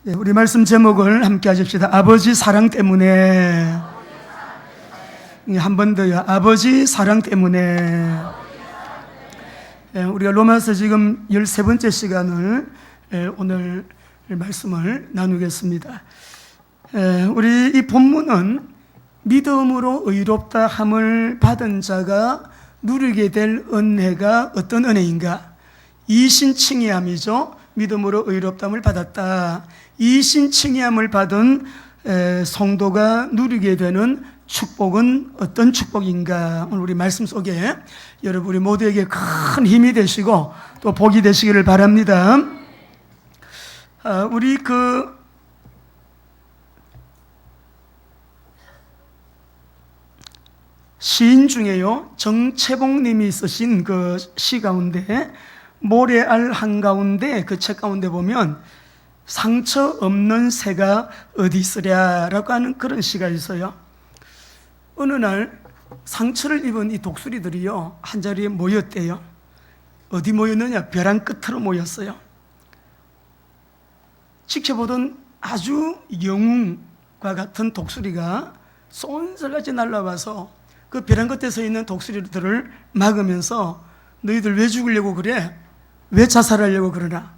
우리 말씀 제목을 함께 하십시다. 아버지 사랑 때문에. 한 번 더요. 아버지 사랑 때문에. 우리가 로마서 지금 13번째 시간을 오늘 말씀을 나누겠습니다. 우리 이 본문은 믿음으로 의롭다 함을 받은 자가 누리게 될 은혜가 어떤 은혜인가? 이신칭의함이죠. 믿음으로 의롭다함을 받았다. 이신칭의함을 받은 성도가 누리게 되는 축복은 어떤 축복인가? 오늘 우리 말씀 속에 여러분 우리 모두에게 큰 힘이 되시고 또 복이 되시기를 바랍니다. 우리 시인 중에요, 정채봉 님이 쓰신 그 시 가운데 모래알 한가운데 그 책 가운데 보면 상처 없는 새가 어디 있으랴 라고 하는 그런 시가 있어요. 어느 날 상처를 입은 이 독수리들이요 한자리에 모였대요. 어디 모였느냐? 벼랑 끝으로 모였어요. 지켜보던 아주 영웅과 같은 독수리가 쏜살같이 날아와서 그 벼랑 끝에 서 있는 독수리들을 막으면서 너희들 왜 죽으려고 그래? 왜 자살하려고 그러나?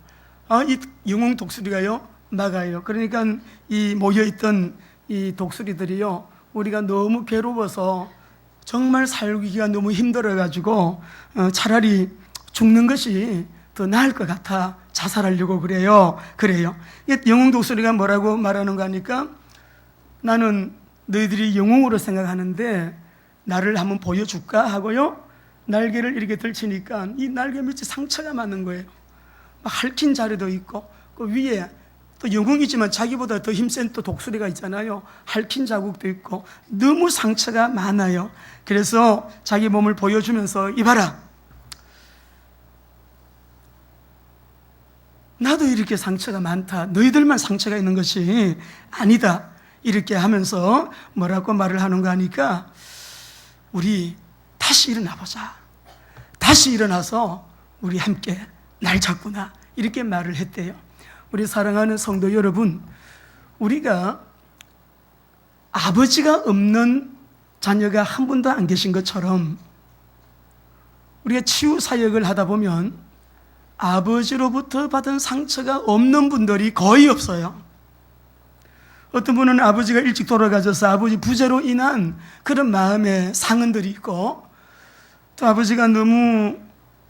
이 영웅 독수리가요 막아요. 그러니까 이 모여있던 이 독수리들이요 우리가 너무 괴로워서 정말 살기가 너무 힘들어가지고 차라리 죽는 것이 더 나을 것 같아 자살하려고 그래요. 영웅 독수리가 뭐라고 말하는가 하니까 나는 너희들이 영웅으로 생각하는데 나를 한번 보여줄까 하고요 날개를 이렇게 들치니까 이 날개 밑에 상처가 많은 거예요. 막 핥힌 자리도 있고 그 위에 또 영웅이지만 자기보다 더 힘센 또 독수리가 있잖아요. 핥힌 자국도 있고 너무 상처가 많아요. 그래서 자기 몸을 보여주면서 이봐라, 나도 이렇게 상처가 많다. 너희들만 상처가 있는 것이 아니다. 이렇게 하면서 뭐라고 말을 하는가 하니까 우리 다시 일어나 보자. 다시 일어나서 우리 함께 날 잡구나. 이렇게 말을 했대요. 우리 사랑하는 성도 여러분, 우리가 아버지가 없는 자녀가 한 분도 안 계신 것처럼 우리가 치유 사역을 하다 보면 아버지로부터 받은 상처가 없는 분들이 거의 없어요. 어떤 분은 아버지가 일찍 돌아가셔서 아버지 부재로 인한 그런 마음의 상흔들이 있고, 또 아버지가 너무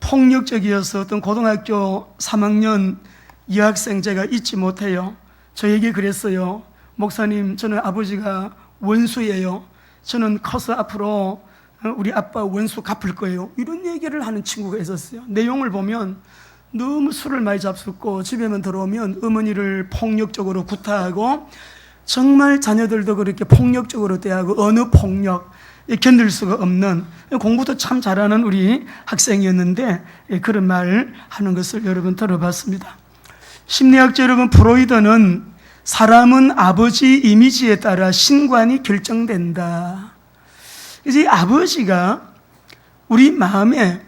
폭력적이어서 어떤 고등학교 3학년 여학생 제가 잊지 못해요. 저에게 그랬어요. 목사님, 저는 아버지가 원수예요. 저는 커서 앞으로 우리 아빠 원수 갚을 거예요. 이런 얘기를 하는 친구가 있었어요. 내용을 보면 너무 술을 많이 잡숫고 집에만 들어오면 어머니를 폭력적으로 구타하고 정말 자녀들도 그렇게 폭력적으로 대하고 어느 폭력 견딜 수가 없는, 공부도 참 잘하는 우리 학생이었는데 그런 말 하는 것을 여러분 들어봤습니다. 심리학자 여러분, 프로이드는 사람은 아버지 이미지에 따라 신관이 결정된다. 이제 아버지가 우리 마음에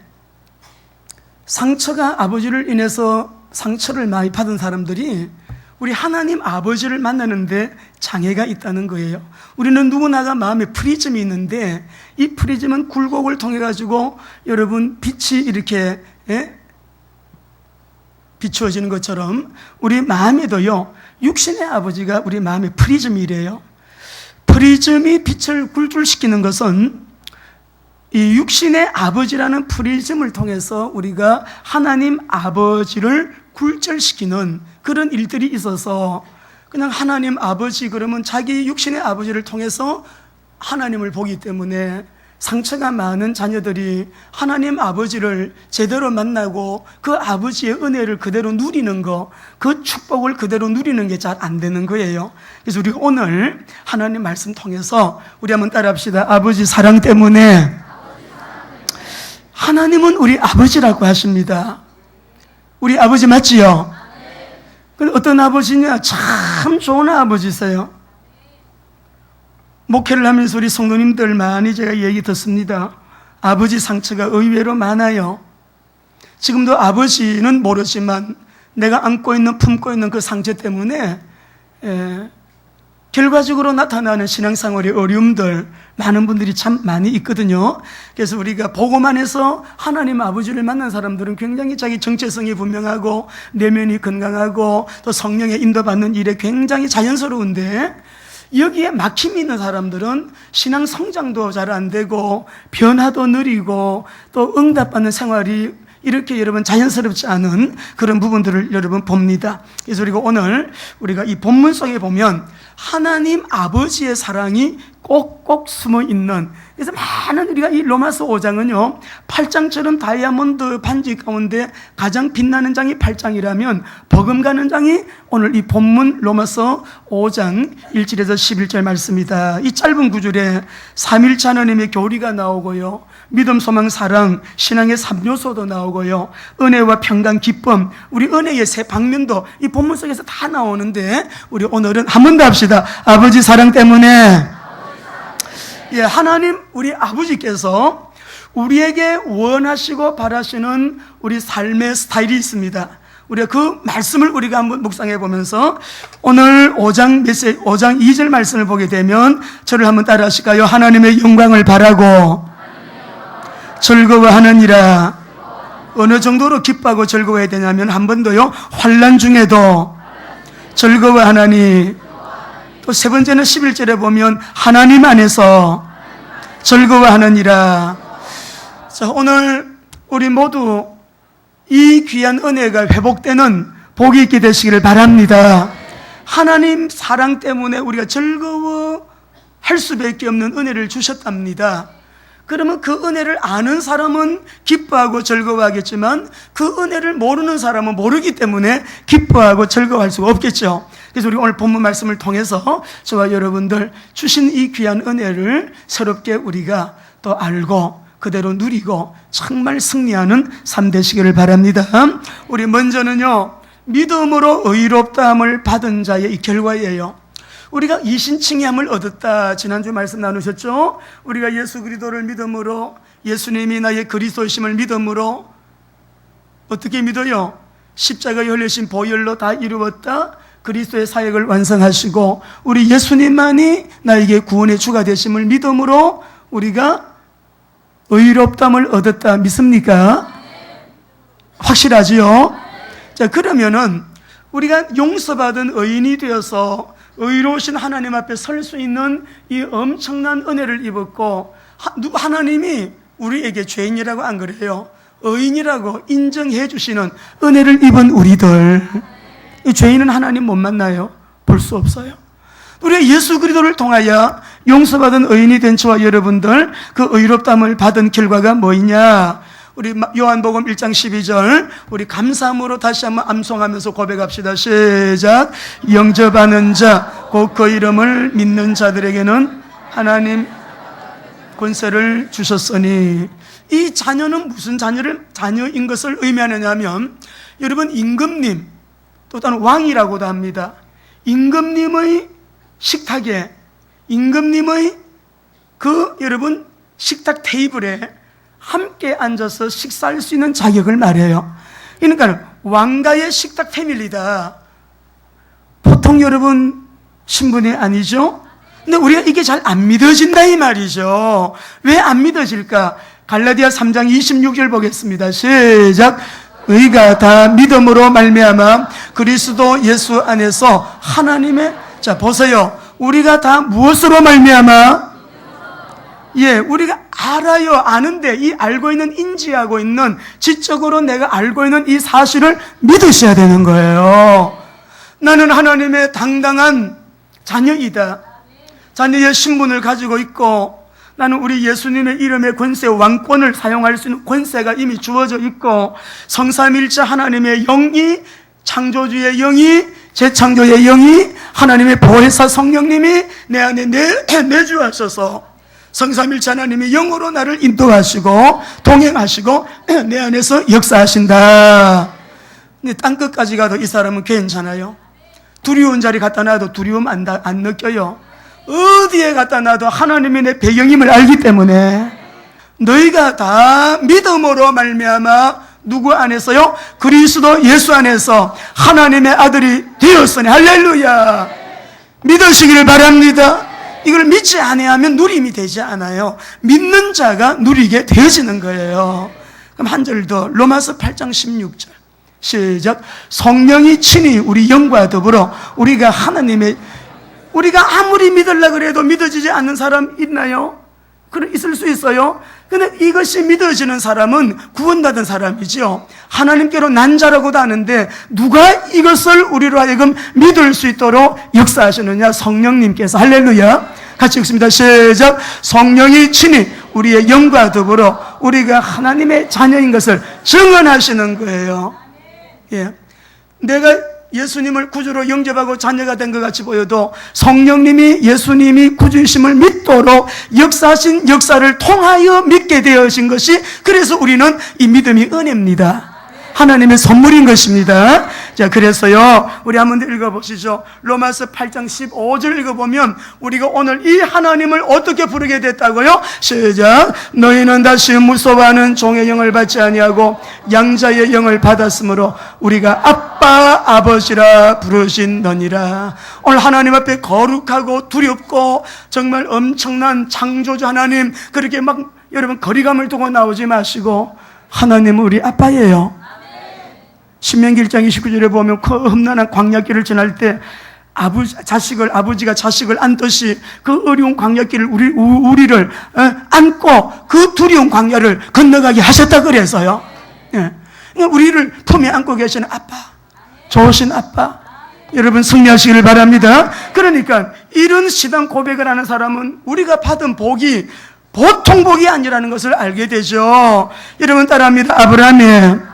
상처가, 아버지를 인해서 상처를 많이 받은 사람들이 우리 하나님 아버지를 만나는데 장애가 있다는 거예요. 우리는 누구나가 마음에 프리즘이 있는데 이 프리즘은 굴곡을 통해 가지고 여러분 빛이 이렇게 비추어지는 것처럼 우리 마음에도요 육신의 아버지가 우리 마음에 프리즘이래요. 프리즘이 빛을 굴출시키는 것은 이 육신의 아버지라는 프리즘을 통해서 우리가 하나님 아버지를 굴절시키는 그런 일들이 있어서 그냥 하나님 아버지 그러면 자기 육신의 아버지를 통해서 하나님을 보기 때문에 상처가 많은 자녀들이 하나님 아버지를 제대로 만나고 그 아버지의 은혜를 그대로 누리는 거, 그 축복을 그대로 누리는 게 잘 안 되는 거예요. 그래서 우리 오늘 하나님 말씀 통해서 우리 한번 따라합시다. 아버지 사랑 때문에. 하나님은 우리 아버지라고 하십니다. 우리 아버지 맞지요? 근데 어떤 아버지냐? 참 좋은 아버지세요. 목회를 하면서 우리 성도님들 많이 제가 얘기 듣습니다. 아버지 상처가 의외로 많아요. 지금도 아버지는 모르지만 내가 안고 있는, 품고 있는 그 상처 때문에 결과적으로 나타나는 신앙생활의 어려움들 많은 분들이 참 많이 있거든요. 그래서 우리가 보고만 해서 하나님 아버지를 만난 사람들은 굉장히 자기 정체성이 분명하고 내면이 건강하고 또 성령의 인도받는 일에 굉장히 자연스러운데, 여기에 막힘이 있는 사람들은 신앙 성장도 잘 안 되고 변화도 느리고 또 응답받는 생활이 이렇게 여러분 자연스럽지 않은 그런 부분들을 여러분 봅니다. 그래서 그리고 오늘 우리가 이 본문 속에 보면 하나님 아버지의 사랑이 꼭꼭 숨어 있는, 그래서 많은 우리가 이 로마서 5장은요 8장처럼 다이아몬드 반지 가운데 가장 빛나는 장이 8장이라면 버금가는 장이 오늘 이 본문 로마서 5장 1절에서 11절 말씀이다. 이 짧은 구절에 삼일체 하나님의 교리가 나오고요, 믿음, 소망, 사랑, 신앙의 3요소도 나오고요, 은혜와 평강, 기쁨, 우리 은혜의 세 방면도 이 본문 속에서 다 나오는데, 우리 오늘은 한 번 더 합시다. 아버지 사랑 때문에. 예, 하나님 우리 아버지께서 우리에게 원하시고 바라시는 우리 삶의 스타일이 있습니다. 우리가 그 말씀을 우리가 한번 묵상해 보면서 오늘 5장 2절 말씀을 보게 되면 저를 한번 따라 하실까요? 하나님의 영광을 바라고 즐거워하느니라. 어느 정도로 기뻐하고 즐거워해야 되냐면, 한 번 더요, 환난 중에도 즐거워하나니. 또 세 번째는 11절에 보면 하나님 안에서 즐거워하느니라. 자, 오늘 우리 모두 이 귀한 은혜가 회복되는 복이 있게 되시기를 바랍니다. 하나님 사랑 때문에 우리가 즐거워할 수밖에 없는 은혜를 주셨답니다. 그러면 그 은혜를 아는 사람은 기뻐하고 즐거워하겠지만 그 은혜를 모르는 사람은 모르기 때문에 기뻐하고 즐거워할 수가 없겠죠. 그래서 우리 오늘 본문 말씀을 통해서 저와 여러분들 주신 이 귀한 은혜를 새롭게 우리가 또 알고 그대로 누리고 정말 승리하는 삶 되시기를 바랍니다. 우리 먼저는요, 믿음으로 의롭다함을 받은 자의 이 결과예요. 우리가 이신칭의함을 얻었다, 지난주 말씀 나누셨죠? 우리가 예수 그리스도를 믿음으로, 예수님이 나의 그리스도이심을 믿음으로 어떻게 믿어요? 십자가에 흘리신 보혈로 다 이루었다, 그리스도의 사역을 완성하시고 우리 예수님만이 나에게 구원의 주가 되심을 믿음으로 우리가 의롭다함을 얻었다 믿습니까? 확실하지요? 자, 그러면은 우리가 용서받은 의인이 되어서 의로우신 하나님 앞에 설 수 있는 이 엄청난 은혜를 입었고, 하나님이 우리에게 죄인이라고 안 그래요. 의인이라고 인정해 주시는 은혜를 입은 우리들, 이 죄인은 하나님 못 만나요. 볼 수 없어요. 우리 예수 그리스도를 통하여 용서받은 의인이 된 저와 여러분들, 그 의롭다함을 받은 결과가 뭐이냐? 우리 요한복음 1장 12절 우리 감사함으로 다시 한번 암송하면서 고백합시다. 시작. 영접하는 자 곧 그 이름을 믿는 자들에게는 하나님 권세를 주셨으니. 이 자녀는 무슨 자녀인 것을 의미하느냐면, 여러분 임금님, 또 다른 왕이라고도 합니다. 임금님의 식탁에, 임금님의 그 여러분 식탁 테이블에 함께 앉아서 식사할 수 있는 자격을 말해요. 그러니까 왕가의 식탁 패밀리다. 보통 여러분 신분이 아니죠? 근데 우리가 이게 잘 안 믿어진다 이 말이죠. 왜 안 믿어질까? 갈라디아 3장 26절 보겠습니다. 시작. 의가 다 믿음으로 말미암아 그리스도 예수 안에서 하나님의, 자 보세요, 우리가 다 무엇으로 말미암아? 예, 우리가 알아요. 아는데 이 알고 있는, 인지하고 있는, 지적으로 내가 알고 있는 이 사실을 믿으셔야 되는 거예요. 나는 하나님의 당당한 자녀이다. 자녀의 신분을 가지고 있고, 나는 우리 예수님의 이름의 권세, 왕권을 사용할 수 있는 권세가 이미 주어져 있고, 성삼일체 하나님의 영이, 창조주의 영이, 재창조의 영이, 하나님의 보혜사 성령님이 내 안에 내주하셔서 성삼일체 하나님이 영으로 나를 인도하시고 동행하시고 내 안에서 역사하신다. 근데 땅끝까지 가도 이 사람은 괜찮아요. 두려운 자리 갖다 놔도 두려움 안 느껴요. 어디에 갖다 놔도 하나님이 내 배경임을 알기 때문에. 너희가 다 믿음으로 말미암아 누구 안에서요? 그리스도 예수 안에서 하나님의 아들이 되었으니. 할렐루야. 믿으시기를 바랍니다. 이걸 믿지 아니하면 누림이 되지 않아요. 믿는 자가 누리게 되어지는 거예요. 그럼 한 절 더, 로마서 8장 16절 시작. 성령이 친히 우리 영과 더불어 우리가 아무리 믿으려고 그래도 믿어지지 않는 사람 있나요? 있을 수 있어요. 근데 이것이 믿어지는 사람은 구원받은 사람이죠. 하나님께로 난 자라고도 하는데 누가 이것을 우리로 하여금 믿을 수 있도록 역사하시느냐? 성령님께서. 할렐루야. 같이 읽습니다. 시작. 성령이 친히 우리의 영과 더불어 우리가 하나님의 자녀인 것을 증언하시는 거예요. 예. 내가 예수님을 구주로 영접하고 자녀가 된 것 같이 보여도 성령님이 예수님이 구주이심을 믿도록 역사하신 역사를 통하여 믿게 되어진 것이, 그래서 우리는 이 믿음이 은혜입니다. 하나님의 선물인 것입니다. 자, 그래서요, 우리 한번 더 읽어보시죠. 로마서 8장 15절 읽어보면 우리가 오늘 이 하나님을 어떻게 부르게 됐다고요? 시작. 너희는 다시 무서워하는 종의 영을 받지 아니하고 양자의 영을 받았으므로 우리가 아빠 아버지라 부르신너니라. 오늘 하나님 앞에 거룩하고 두렵고 정말 엄청난 창조주 하나님, 그렇게 막 여러분 거리감을 두고 나오지 마시고 하나님은 우리 아빠예요. 신명기 1장 29절에 보면 그 험난한 광야길을 지날 때 아버지가 자식을 안듯이 그 어려운 광야길을 우리를 안고 그 두려운 광야를 건너가게 하셨다 그래서요. 예. 우리를 품에 안고 계시는 아빠, 좋으신 아빠, 여러분 승리하시기를 바랍니다. 그러니까 이런 신앙 고백을 하는 사람은 우리가 받은 복이 보통 복이 아니라는 것을 알게 되죠. 여러분 따라합니다. 아브라함의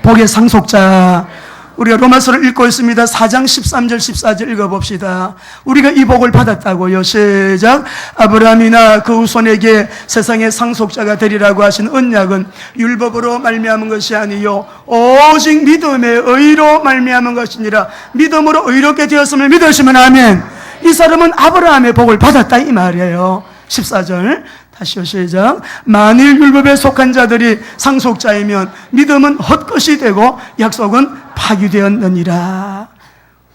복의 상속자. 우리가 로마서를 읽고 있습니다. 4장 13절 14절 읽어봅시다. 우리가 이 복을 받았다고요. 시작. 아브라함이나 그 후손에게 세상의 상속자가 되리라고 하신 언약은 율법으로 말미암은 것이 아니요 오직 믿음의 의로 말미암은 것이니라. 믿음으로 의롭게 되었음을 믿으시면 아멘. 이 사람은 아브라함의 복을 받았다 이 말이에요. 14절 다시요. 시작. 만일 율법에 속한 자들이 상속자이면 믿음은 헛것이 되고 약속은 파기되었느니라.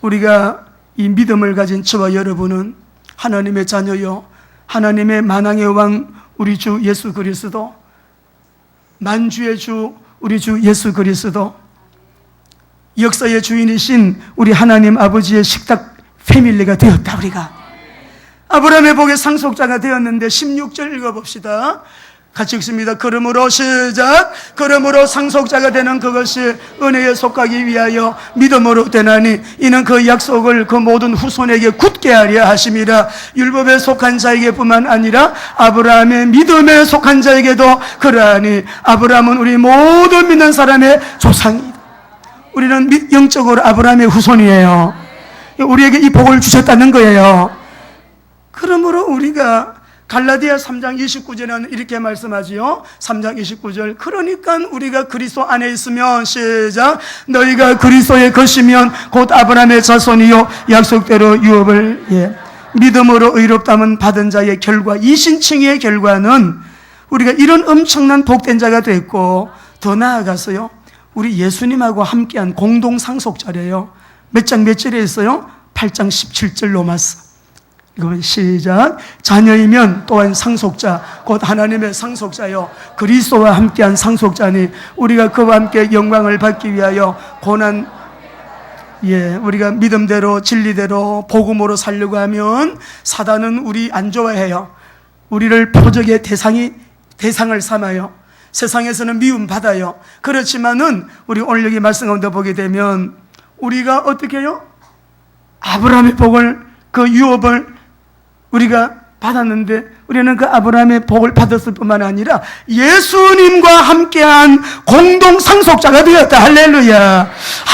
우리가 이 믿음을 가진 저와 여러분은 하나님의 자녀요, 하나님의 만왕의 왕 우리 주 예수 그리스도, 만주의 주 우리 주 예수 그리스도, 역사의 주인이신 우리 하나님 아버지의 식탁 패밀리가 되었다. 우리가 아브라함의 복의 상속자가 되었는데 16절 읽어봅시다. 같이 읽습니다. 그러므로 시작. 그러므로 상속자가 되는 그것이 은혜에 속하기 위하여 믿음으로 되나니 이는 그 약속을 그 모든 후손에게 굳게 하려 하심이라. 율법에 속한 자에게뿐만 아니라 아브라함의 믿음에 속한 자에게도 그러하니 아브라함은 우리 모든 믿는 사람의 조상이다. 우리는 영적으로 아브라함의 후손이에요. 우리에게 이 복을 주셨다는 거예요. 그러므로 우리가 갈라디아 3장 29절에는 이렇게 말씀하지요. 3장 29절. 그러니까 우리가 그리스도 안에 있으면 시작. 너희가 그리스도의 것이면 곧 아브라함의 자손이요 약속대로 유업을 믿음으로 의롭다면 받은 자의 결과, 이 신칭의 결과는 우리가 이런 엄청난 복된 자가 됐고, 더 나아가서요 우리 예수님하고 함께한 공동 상속자래요. 몇 장 몇 절에 있어요? 8장 17절 로마서. 이거 시작. 자녀이면 또한 상속자 곧 하나님의 상속자요 그리스도와 함께한 상속자니 우리가 그와 함께 영광을 받기 위하여 고난, 우리가 믿음대로 진리대로 복음으로 살려고 하면 사단은 우리 안 좋아해요. 우리를 표적의 대상을 삼아요. 세상에서는 미움받아요. 그렇지만은 우리 오늘 여기 말씀 가운데 보게 되면 우리가 어떻게 해요? 아브라함의 복을, 그 유업을 우리가 받았는데 우리는 그 아브라함의 복을 받았을 뿐만 아니라 예수님과 함께한 공동 상속자가 되었다. 할렐루야.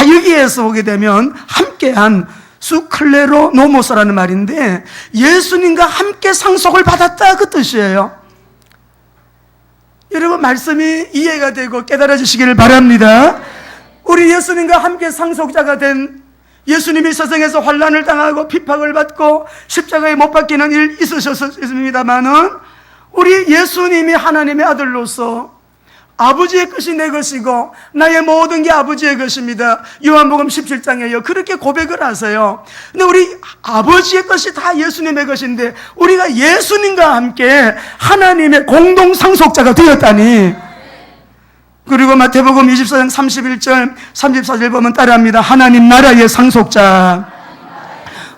여기에서 보게 되면 함께한 수클레로 노모스라는 말인데 예수님과 함께 상속을 받았다 그 뜻이에요. 여러분 말씀이 이해가 되고 깨달아지시기를 바랍니다. 우리 예수님과 함께 상속자가 된 예수님이 세상에서 환난을 당하고 핍박을 받고 십자가에 못 박히는 일 있으셨습니다마는 우리 예수님이 하나님의 아들로서 아버지의 것이 내 것이고 나의 모든 게 아버지의 것입니다. 요한복음 17장에요. 그렇게 고백을 하세요. 근데 우리 아버지의 것이 다 예수님의 것인데 우리가 예수님과 함께 하나님의 공동 상속자가 되었다니. 그리고 마태복음 24장 31절 34절 보면 따라합니다. 하나님 나라의 상속자.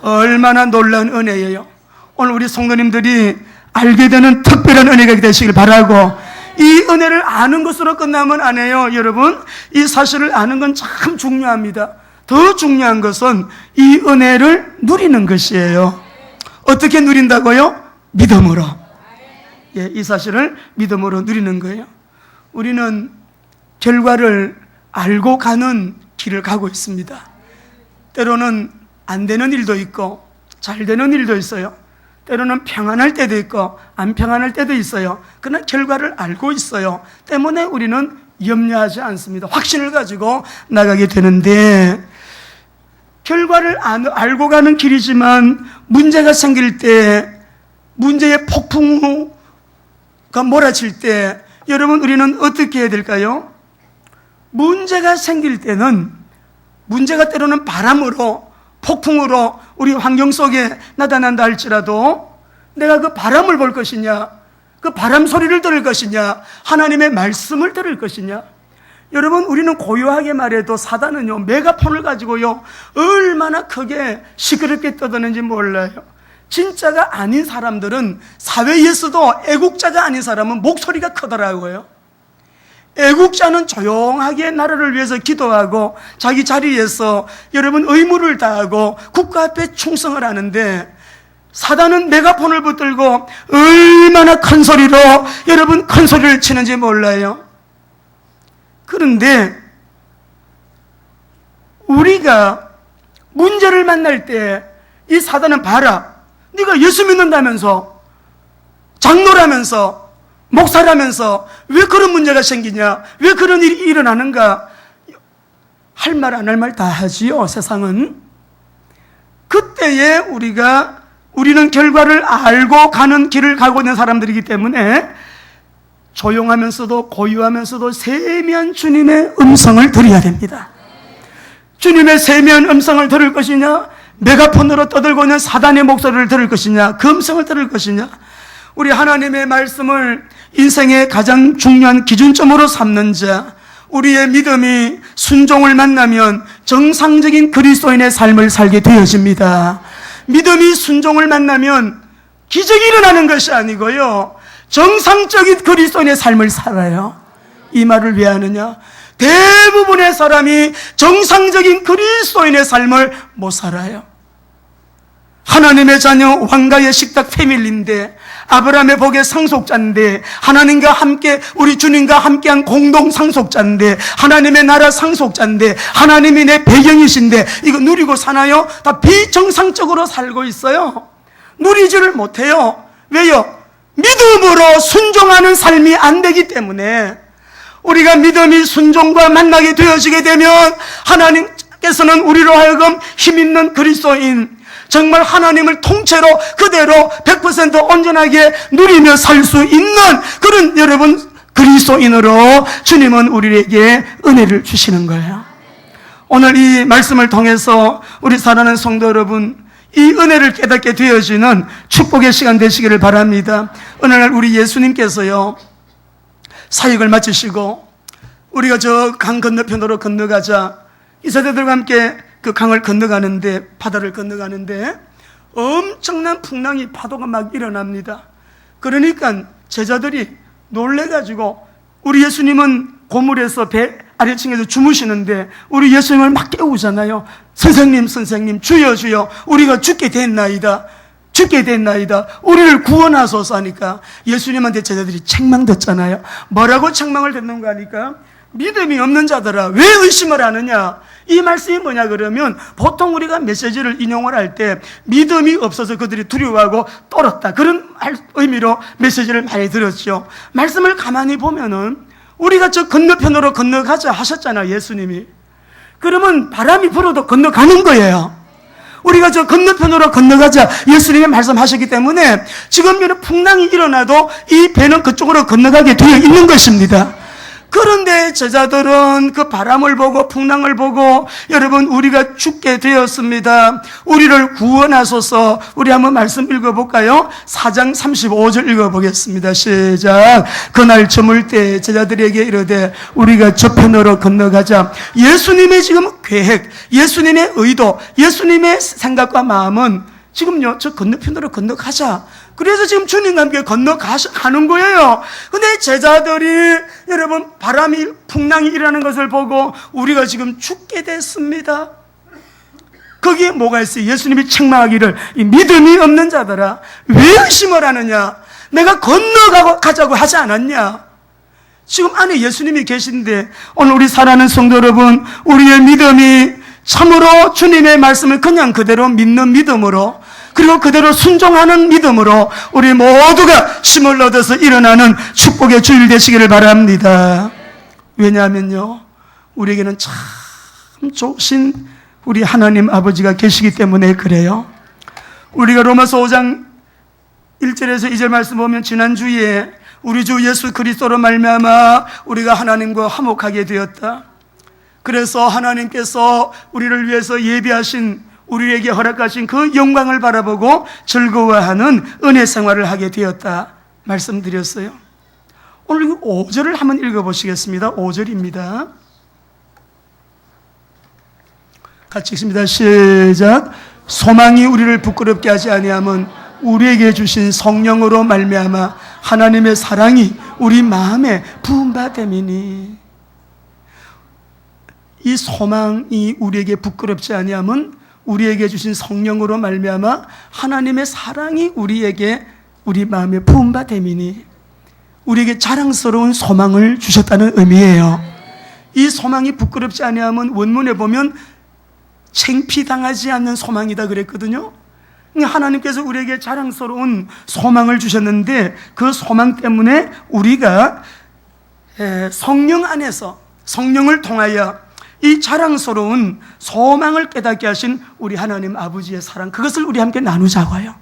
얼마나 놀라운 은혜예요. 오늘 우리 성도님들이 알게 되는 특별한 은혜가 되시길 바라고, 이 은혜를 아는 것으로 끝나면 안 해요. 여러분, 이 사실을 아는 건 참 중요합니다. 더 중요한 것은 이 은혜를 누리는 것이에요. 어떻게 누린다고요? 믿음으로. 예, 이 사실을 믿음으로 누리는 거예요. 우리는 결과를 알고 가는 길을 가고 있습니다. 때로는 안 되는 일도 있고 잘 되는 일도 있어요. 때로는 평안할 때도 있고 안 평안할 때도 있어요. 그러나 결과를 알고 있어요. 때문에 우리는 염려하지 않습니다. 확신을 가지고 나가게 되는데, 결과를 알고 가는 길이지만 문제가 생길 때, 문제의 폭풍우가 몰아칠 때 여러분, 우리는 어떻게 해야 될까요? 문제가 생길 때는, 문제가 때로는 바람으로, 폭풍으로 우리 환경 속에 나타난다 할지라도 내가 그 바람을 볼 것이냐, 그 바람 소리를 들을 것이냐, 하나님의 말씀을 들을 것이냐. 여러분, 우리는 고요하게 말해도 사단은요, 메가폰을 가지고요 얼마나 크게 시끄럽게 떠드는지 몰라요. 진짜가 아닌 사람들은, 사회에서도 애국자가 아닌 사람은 목소리가 크더라고요. 애국자는 조용하게 나라를 위해서 기도하고 자기 자리에서 여러분 의무를 다하고 국가 앞에 충성을 하는데, 사단은 메가폰을 붙들고 얼마나 큰 소리로 여러분 큰 소리를 치는지 몰라요. 그런데 우리가 문제를 만날 때 이 사단은, 봐라, 네가 예수 믿는다면서, 장로라면서, 목사라면서 왜 그런 문제가 생기냐, 왜 그런 일이 일어나는가, 할 말 안 할 말 다 하지요, 세상은. 그때에 우리는 결과를 알고 가는 길을 가고 있는 사람들이기 때문에 조용하면서도 고요하면서도 세미한 주님의 음성을 들어야 됩니다. 주님의 세미한 음성을 들을 것이냐, 메가폰으로 떠들고 있는 사단의 목소리를 들을 것이냐, 그 음성을 들을 것이냐. 우리 하나님의 말씀을 인생의 가장 중요한 기준점으로 삼는 자, 우리의 믿음이 순종을 만나면 정상적인 그리스도인의 삶을 살게 되어집니다. 믿음이 순종을 만나면 기적이 일어나는 것이 아니고요, 정상적인 그리스도인의 삶을 살아요. 이 말을 왜 하느냐? 대부분의 사람이 정상적인 그리스도인의 삶을 못 살아요. 하나님의 자녀, 왕가의 식탁 패밀리인데, 아브라함의 복의 상속자인데, 하나님과 함께, 우리 주님과 함께한 공동 상속자인데, 하나님의 나라 상속자인데, 하나님이 내 배경이신데 이거 누리고 사나요? 다 비정상적으로 살고 있어요. 누리지를 못해요. 왜요? 믿음으로 순종하는 삶이 안 되기 때문에. 우리가 믿음이 순종과 만나게 되어지게 되면 하나님께서는 우리로 하여금 힘있는 그리스도인, 정말 하나님을 통째로 그대로 100% 온전하게 누리며 살 수 있는 그런 여러분 그리스도인으로 주님은 우리에게 은혜를 주시는 거예요. 오늘 이 말씀을 통해서 우리 사랑하는 성도 여러분, 이 은혜를 깨닫게 되어지는 축복의 시간 되시기를 바랍니다. 어느 날 우리 예수님께서요, 사역을 마치시고 우리가 저 강 건너편으로 건너가자, 이사들과 함께 그 강을 건너가는데, 바다를 건너가는데 엄청난 풍랑이, 파도가 막 일어납니다. 그러니까 제자들이 놀래가지고, 우리 예수님은 고물에서 배 아래층에서 주무시는데 우리 예수님을 막 깨우잖아요. 선생님, 선생님, 주여, 주여, 우리가 죽게 됐나이다, 죽게 됐나이다, 우리를 구원하소서 하니까 예수님한테 제자들이 책망듣잖아요. 뭐라고 책망을 듣는가 하니까, 믿음이 없는 자들아 왜 의심을 하느냐. 이 말씀이 뭐냐 그러면, 보통 우리가 메시지를 인용을 할 때 믿음이 없어서 그들이 두려워하고 떨었다, 그런 의미로 메시지를 많이 들었죠. 말씀을 가만히 보면은 우리가 저 건너편으로 건너가자 하셨잖아요, 예수님이. 그러면 바람이 불어도 건너가는 거예요. 우리가 저 건너편으로 건너가자 예수님이 말씀하셨기 때문에 지금 이런 풍랑이 일어나도 이 배는 그쪽으로 건너가게 되어 있는 것입니다. 그런데 제자들은 그 바람을 보고 풍랑을 보고 여러분 우리가 죽게 되었습니다. 우리를 구원하소서. 우리 한번 말씀 읽어볼까요? 4장 35절 읽어보겠습니다. 시작. 그날 저물 때 제자들에게 이르되 우리가 저편으로 건너가자. 예수님의 지금 계획, 예수님의 의도, 예수님의 생각과 마음은 지금요 저 건너편으로 건너가자. 그래서 지금 주님과 함께 건너가는 거예요. 근데 제자들이 여러분 바람이 풍랑이 일어나는 것을 보고 우리가 지금 죽게 됐습니다. 거기에 뭐가 있어요? 예수님이 책망하기를 이 믿음이 없는 자들아 왜 의심을 하느냐? 내가 건너가자고 하지 않았냐? 지금 안에 예수님이 계신데 오늘 우리 사랑하는 성도 여러분, 우리의 믿음이 참으로 주님의 말씀을 그냥 그대로 믿는 믿음으로, 그리고 그대로 순종하는 믿음으로 우리 모두가 힘을 얻어서 일어나는 축복의 주일 되시기를 바랍니다. 왜냐하면요, 우리에게는 참 좋으신 우리 하나님 아버지가 계시기 때문에 그래요. 우리가 로마서 5장 1절에서 2절 말씀 보면 지난주에 우리 주 예수 그리스도로 말미암아 우리가 하나님과 화목하게 되었다. 그래서 하나님께서 우리를 위해서 예비하신, 우리에게 허락하신 그 영광을 바라보고 즐거워하는 은혜 생활을 하게 되었다 말씀드렸어요. 오늘 5절을 한번 읽어보시겠습니다. 5절입니다. 같이 읽습니다. 시작. 소망이 우리를 부끄럽게 하지 아니함은 우리에게 주신 성령으로 말미암아 하나님의 사랑이 우리 마음에 부은 바 됨이니. 이 소망이 우리에게 부끄럽지 아니함은 우리에게 주신 성령으로 말미암아 하나님의 사랑이 우리에게 우리 마음에 부은 바 됨이니. 우리에게 자랑스러운 소망을 주셨다는 의미예요. 이 소망이 부끄럽지 아니함은 원문에 보면 창피당하지 않는 소망이다 그랬거든요. 하나님께서 우리에게 자랑스러운 소망을 주셨는데 그 소망 때문에 우리가 성령 안에서, 성령을 통하여 이 자랑스러운 소망을 깨닫게 하신 우리 하나님 아버지의 사랑, 그것을 우리 함께 나누자고요.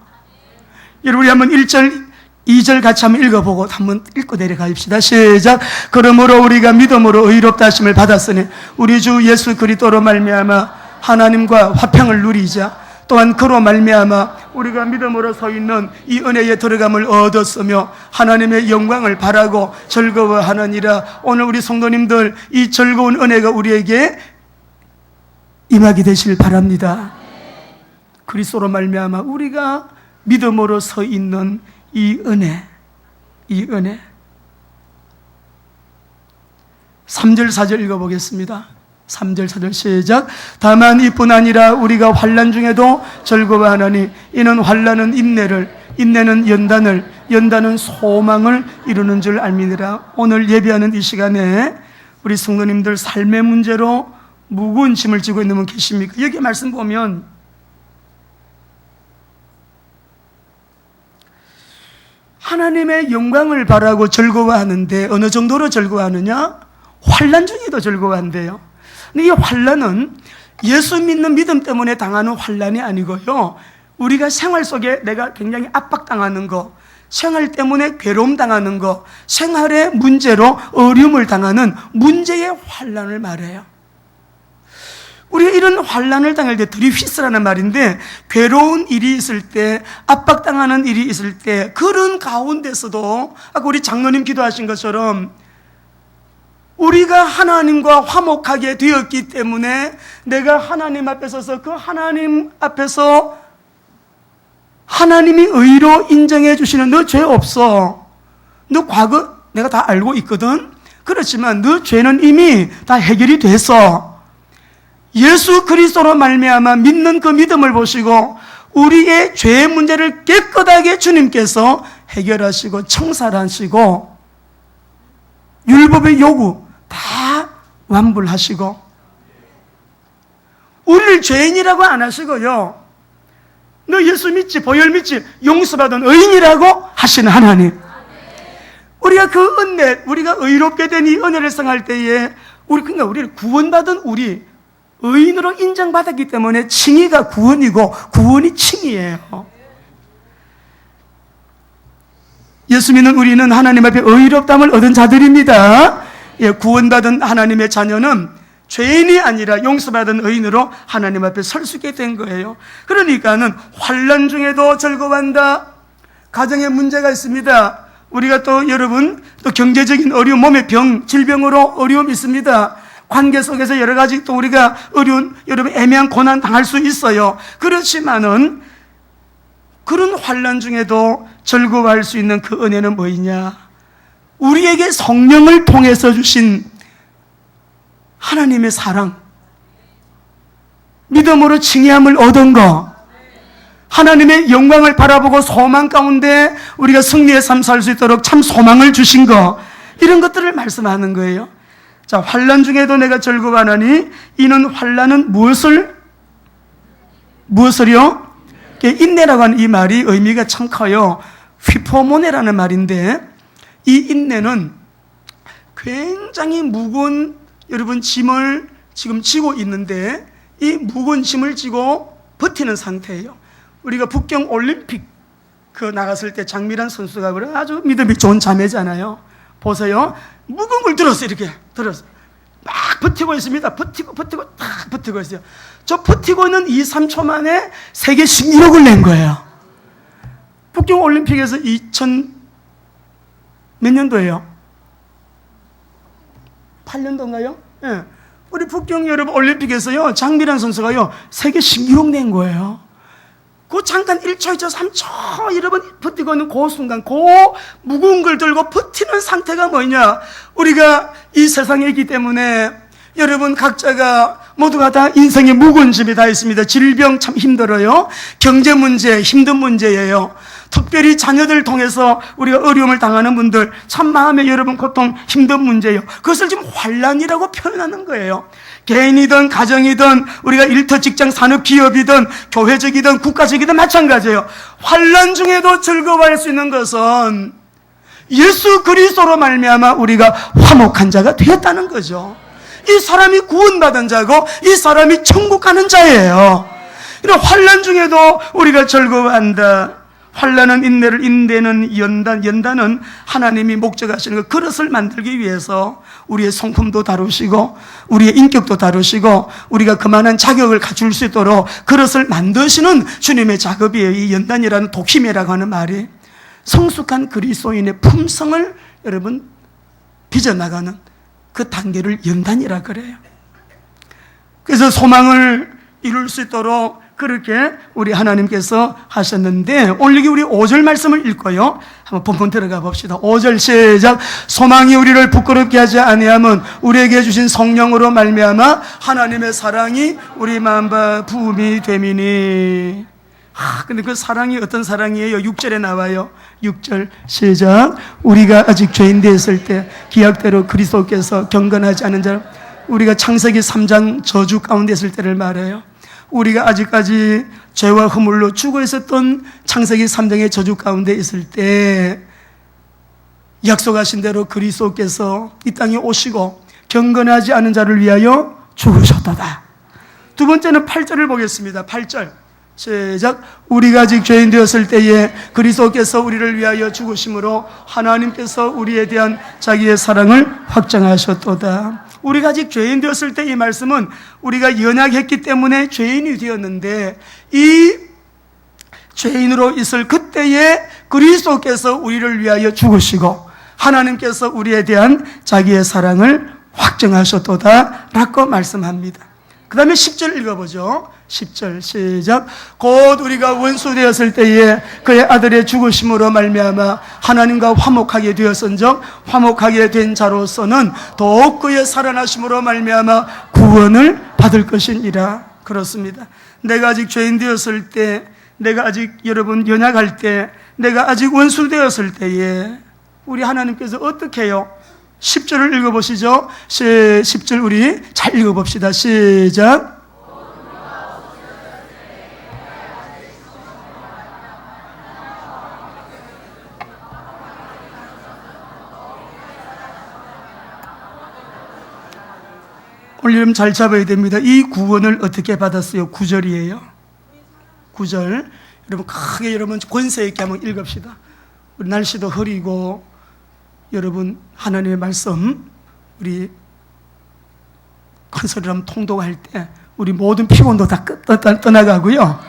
여러분, 우리 한번 1절 2절 같이 한번 읽어보고 한번 읽고 내려가십시다. 시작. 그러므로 우리가 믿음으로 의롭다 하심을 받았으니 우리 주 예수 그리스도로 말미암아 하나님과 화평을 누리자. 또한 그로 말미암아 우리가 믿음으로 서 있는 이 은혜에 들어감을 얻었으며 하나님의 영광을 바라고 즐거워하느니라. 오늘 우리 성도님들 이 즐거운 은혜가 우리에게 임하게 되실 바랍니다. 그리스도로 말미암아 우리가 믿음으로 서 있는 이 은혜, 이 은혜. 3절 4절 읽어보겠습니다. 3절 4절 시작. 다만 이뿐 아니라 우리가 환난 중에도 즐거워하나니 이는 환난은 인내를, 인내는 연단을, 연단은 소망을 이루는 줄 알미니라. 오늘 예배하는 이 시간에 우리 성도님들 삶의 문제로 무거운 짐을 지고 있는 분 계십니까? 여기 말씀 보면 하나님의 영광을 바라고 즐거워하는데 어느 정도로 즐거워하느냐? 환난 중에도 즐거워한대요. 근데 이 환난은 예수 믿는 믿음 때문에 당하는 환난이 아니고요, 우리가 생활 속에 내가 굉장히 압박당하는 거, 생활 때문에 괴로움 당하는 거, 생활의 문제로 어려움을 당하는 문제의 환난을 말해요. 우리가 이런 환난을 당할 때 드리피스라는 말인데, 괴로운 일이 있을 때, 압박당하는 일이 있을 때, 그런 가운데서도 아까 우리 장로님 기도하신 것처럼 우리가 하나님과 화목하게 되었기 때문에 내가 하나님 앞에 서서 그 하나님 앞에서 하나님이 의로 인정해 주시는, 너 죄 없어, 너 과거 내가 다 알고 있거든, 그렇지만 너 죄는 이미 다 해결이 됐어. 예수 그리스도로 말미암아 믿는 그 믿음을 보시고 우리의 죄의 문제를 깨끗하게 주님께서 해결하시고 청산하시고 율법의 요구 다 완불하시고, 우리를 죄인이라고 안 하시고요, 너 예수 믿지, 보혈 믿지, 용서받은 의인이라고 하시는 하나님. 우리가 그 은혜, 우리가 의롭게 된 이 은혜를 생각할 때에 그러니까 우리를 구원받은 우리 의인으로 인정받았기 때문에 칭의가 구원이고 구원이 칭의예요. 예수 믿는 우리는 하나님 앞에 의롭담을 얻은 자들입니다. 구원받은 하나님의 자녀는 죄인이 아니라 용서받은 의인으로 하나님 앞에 설 수 있게 된 거예요. 그러니까는 환난 중에도 즐거워한다. 가정에 문제가 있습니다. 우리가 또 여러분 또 경제적인 어려움, 몸의 병, 질병으로 어려움이 있습니다. 관계 속에서 여러 가지 또 우리가 어려운 여러분 애매한 고난 당할 수 있어요. 그렇지만은 그런 환난 중에도 즐거워할 수 있는 그 은혜는 뭐이냐? 우리에게 성령을 통해서 주신 하나님의 사랑, 믿음으로 칭의함을 얻은 거, 하나님의 영광을 바라보고 소망 가운데 우리가 승리의 삶 살 수 있도록 참 소망을 주신 거, 이런 것들을 말씀하는 거예요. 자, 환난 중에도 내가 즐거워하나니 이는 환난은 무엇을요? 인내라고 하는 이 말이 의미가 참 커요. 휘포모네라는 말인데, 이 인내는 굉장히 무거운 여러분 짐을 지금 지고 있는데, 이 무거운 짐을 지고 버티는 상태예요. 우리가 북경 올림픽 나갔을 때 장미란 선수가 아주 믿음이 좋은 자매잖아요. 보세요. 무거운 걸 들었어요. 이렇게 들었어요. 막 버티고 있습니다. 버티고 딱 버티고 있어요. 저 버티고 있는 2, 3초 만에 세계 신기록을 낸 거예요. 북경 올림픽에서 2000 몇 년도예요? 8년도인가요? 예. 우리 북경 여러분 올림픽에서요, 장미란 선수가요, 세계 신기록 낸 거예요. 그 잠깐 1초, 2초, 3초 여러분 버티고 있는 그 순간, 그 무거운 걸 들고 버티는 상태가 뭐냐? 우리가 이 세상에 있기 때문에 여러분 각자가 모두가 다 인생에 무거운 짐이 다 있습니다. 질병 참 힘들어요. 경제 문제 힘든 문제예요. 특별히 자녀들 통해서 우리가 어려움을 당하는 분들 참 마음에 여러분 고통 힘든 문제예요. 그것을 지금 환난이라고 표현하는 거예요. 개인이든 가정이든 우리가 일터 직장 산업 기업이든 교회적이든 국가적이든 마찬가지예요. 환난 중에도 즐거워할 수 있는 것은 예수 그리스도로 말미암아 우리가 화목한 자가 되었다는 거죠. 이 사람이 구원받은 자고 이 사람이 천국 가는 자예요. 이런 환난 중에도 우리가 즐거워한다. 환난은 인내를, 인내는 연단은 하나님이 목적하시는 그 그릇을 만들기 위해서 우리의 성품도 다루시고 우리의 인격도 다루시고 우리가 그만한 자격을 갖출 수 있도록 그릇을 만드시는 주님의 작업이에요. 이 연단이라는 독심이라고 하는 말이 성숙한 그리스도인의 품성을 여러분 빚어나가는 그 단계를 연단이라 그래요. 그래서 소망을 이룰 수 있도록 그렇게 우리 하나님께서 하셨는데, 오늘 여기 우리 5절 말씀을 읽고요, 한번 본문 들어가 봅시다. 5절 시작. 소망이 우리를 부끄럽게 하지 아니함은 우리에게 주신 성령으로 말미암아 하나님의 사랑이 우리 마음과 부음이 됨이니. 근데 그 사랑이 어떤 사랑이에요? 6절에 나와요. 6절 시작. 우리가 아직 죄인 되었을 때 기약대로 그리스도께서 경건하지 않은 자, 우리가 창세기 3장 저주 가운데 있을 때를 말해요. 우리가 아직까지 죄와 허물로 죽어 있었던 창세기 3장의 저주 가운데 있을 때 약속하신 대로 그리스도께서 이 땅에 오시고 경건하지 않은 자를 위하여 죽으셨도다. 두 번째는 8절을 보겠습니다. 8절 시작. 우리가 아직 죄인 되었을 때에 그리스도께서 우리를 위하여 죽으심으로 하나님께서 우리에 대한 자기의 사랑을 확정하셨도다. 우리가 아직 죄인 되었을 때, 이 말씀은 우리가 연약했기 때문에 죄인이 되었는데 이 죄인으로 있을 그때에 그리스도께서 우리를 위하여 죽으시고 하나님께서 우리에 대한 자기의 사랑을 확정하셨도다 라고 말씀합니다. 그 다음에 10절 읽어보죠. 10절 시작. 곧 우리가 원수 되었을 때에 그의 아들의 죽으심으로 말미암아 하나님과 화목하게 되었은즉 화목하게 된 자로서는 더욱 그의 살아나심으로 말미암아 구원을 받을 것이니라. 그렇습니다. 내가 아직 죄인 되었을 때, 내가 아직 여러분 연약할 때, 내가 아직 원수 되었을 때에 우리 하나님께서 어떻게 해요? 10절을 읽어보시죠. 10절 우리 잘 읽어봅시다. 시작. 오늘 여러분 잘 잡아야 됩니다. 이 구원을 어떻게 받았어요? 9절이에요. 9절. 여러분 크게 여러분 권세 있게 한번 읽읍시다. 우리 날씨도 흐리고 여러분 하나님의 말씀 우리 컨설이라면 통독할 때 우리 모든 피곤도 다 떠나가고요.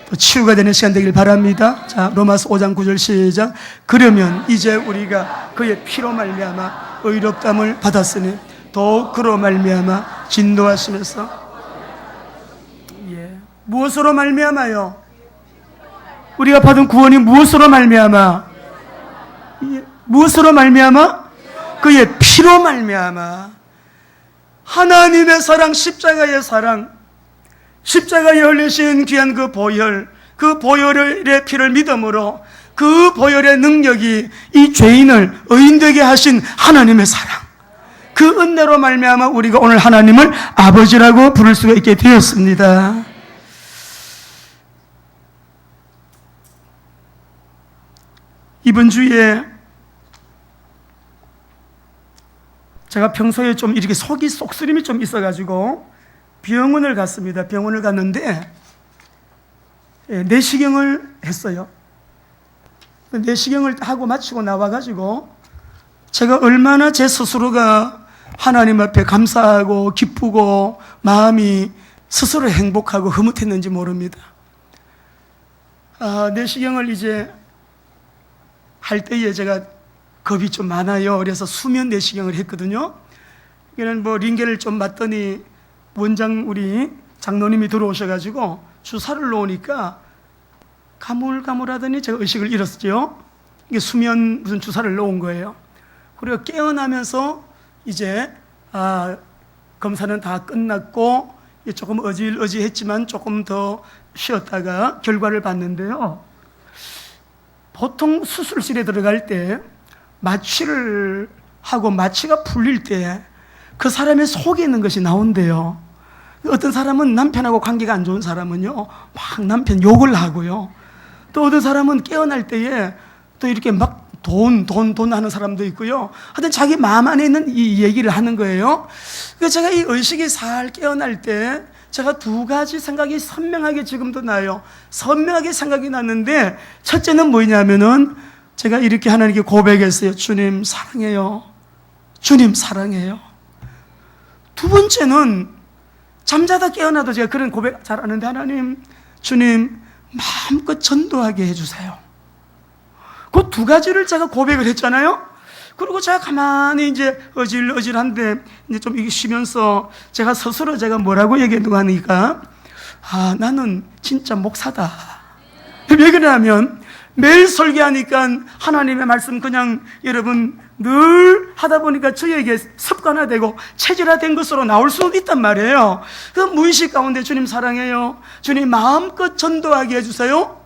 또 치유가 되는 시간 되길 바랍니다. 자, 로마서 5장 9절 시작. 그러면 이제 우리가 그의 피로 말미암아 의롭다함을 받았으니 더욱 그로 말미암아 진노하시면서 무엇으로 말미암아요? 우리가 받은 구원이 무엇으로 말미암아? 무엇으로 말미암아? 그의 피로 말미암아. 하나님의 사랑, 십자가의 사랑, 십자가에 흘리신 귀한 그 보혈, 그 보혈의 피를 믿음으로 그 보혈의 능력이 이 죄인을 의인되게 하신 하나님의 사랑, 그 은혜로 말미암아 우리가 오늘 하나님을 아버지라고 부를 수가 있게 되었습니다. 이번 주에 제가 평소에 좀 이렇게 속이 쏙쓰림이 좀 있어가지고 병원을 갔습니다. 병원을 갔는데 내시경을 했어요. 내시경을 하고 마치고 나와가지고 제가 얼마나 제 스스로가 하나님 앞에 감사하고 기쁘고 마음이 스스로 행복하고 흐뭇했는지 모릅니다. 내시경을 이제 할 때에 제가 겁이 좀 많아요. 그래서 수면 내시경을 했거든요. 이거는 뭐 링겔을 좀 맞더니 원장 우리 장로님이 들어오셔가지고 주사를 놓으니까 가물가물하더니 제가 의식을 잃었죠. 이게 수면 무슨 주사를 놓은 거예요. 그리고 깨어나면서 이제 검사는 다 끝났고 조금 어지러지했지만 조금 더 쉬었다가 결과를 봤는데요. 보통 수술실에 들어갈 때 마취를 하고 마취가 풀릴 때 그 사람의 속에 있는 것이 나온대요. 어떤 사람은 남편하고 관계가 안 좋은 사람은요 막 남편 욕을 하고요. 또 어떤 사람은 깨어날 때에 또 이렇게 막 돈 하는 사람도 있고요. 하여튼 자기 마음 안에 있는 이 얘기를 하는 거예요. 그래서 제가 이 의식이 살 깨어날 때 제가 두 가지 생각이 선명하게 지금도 나요. 선명하게 생각이 났는데 첫째는 뭐냐면은 제가 이렇게 하나님께 고백했어요. 주님 사랑해요. 주님 사랑해요. 두 번째는 잠자다 깨어나도 제가 그런 고백 잘 하는데 하나님, 주님 마음껏 전도하게 해주세요. 그 두 가지를 제가 고백을 했잖아요. 그리고 제가 가만히 이제 어질어질한데 이제 좀 이게 쉬면서 제가 스스로 제가 뭐라고 얘기했는가 하니까 나는 진짜 목사다. 왜 그러냐면 매일 설교하니까 하나님의 말씀 그냥 여러분 늘 하다 보니까 저에게 습관화되고 체질화된 것으로 나올 수 있단 말이에요. 그 무의식 가운데 주님 사랑해요. 주님 마음껏 전도하게 해주세요.